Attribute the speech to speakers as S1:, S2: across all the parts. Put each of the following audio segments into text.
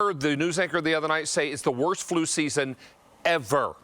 S1: heard the news anchor the other night say it's the worst flu season ever.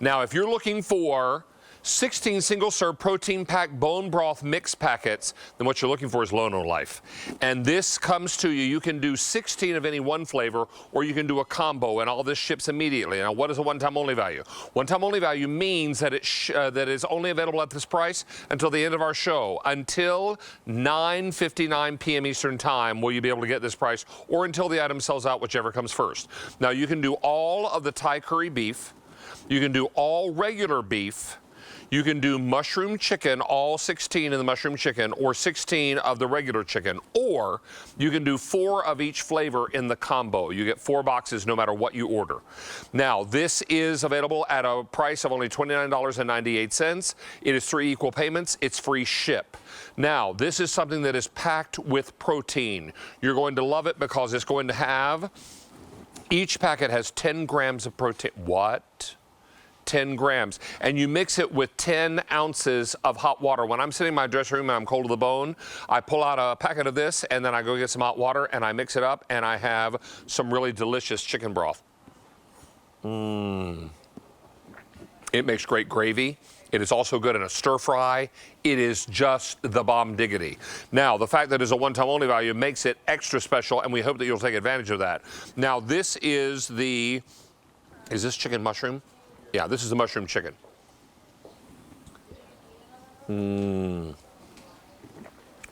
S1: Now, if you're looking for 16 single-serve protein pack bone broth mix packets, then what you're looking for is LonoLife. And this comes to you. You can do 16 of any one flavor, or you can do a combo, and all this ships immediately. Now, what is a one-time only value? One-time only value means that that is only available at this price until the end of our show. Until 9:59 p.m. Eastern Time will you be able to get this price, or until the item sells out, whichever comes first. Now, you can do all of the Thai curry beef. You can do all regular beef. You can do mushroom chicken, all 16 in the mushroom chicken, or 16 of the regular chicken, or you can do 4 of each flavor in the combo. You get 4 boxes no matter what you order. Now, this is available at a price of only $29.98. It is 3 equal payments. It's free ship. Now, this is something that is packed with protein. You're going to love it because it's going to have, each packet has 10 grams of protein. What? 10 grams, and you mix it with 10 ounces of hot water. When I'm sitting in my dressing room and I'm cold to the bone, I pull out a packet of this, and then I go get some hot water, and I mix it up, and I have some really delicious chicken broth. It makes great gravy. It is also good in a stir fry. It is just the bomb diggity. Now, the fact that it's a one-time only value makes it extra special, and we hope that you'll take advantage of that. Now, this is is this chicken mushroom? Yeah, this is the mushroom chicken.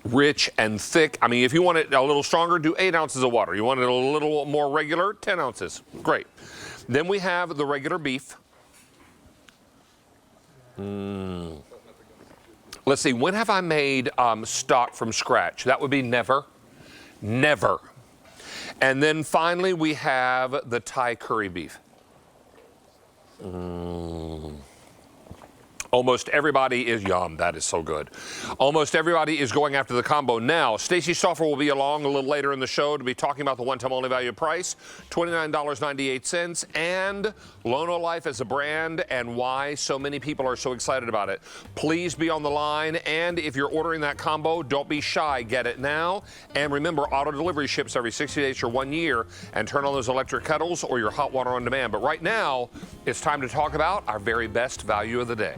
S1: Rich and thick. I mean, if you want it a little stronger, do 8 ounces of water. You want it a little more regular, 10 ounces. Great. Then we have the regular beef. Let's see, when have I made stock from scratch? That would be never. Never. And then finally, we have the Thai curry beef. Almost everybody is, yum, that is so good. Almost everybody is going after the combo. Now, Stacey Stauffer will be along a little later in the show to be talking about the one-time only value price, $29.98, and LonoLife as a brand and why so many people are so excited about it. Please be on the line, and if you're ordering that combo, don't be shy. Get it now. And remember, auto delivery ships every 60 days or 1 year, and turn on those electric kettles or your hot water on demand. But right now, it's time to talk about our very best value of the day.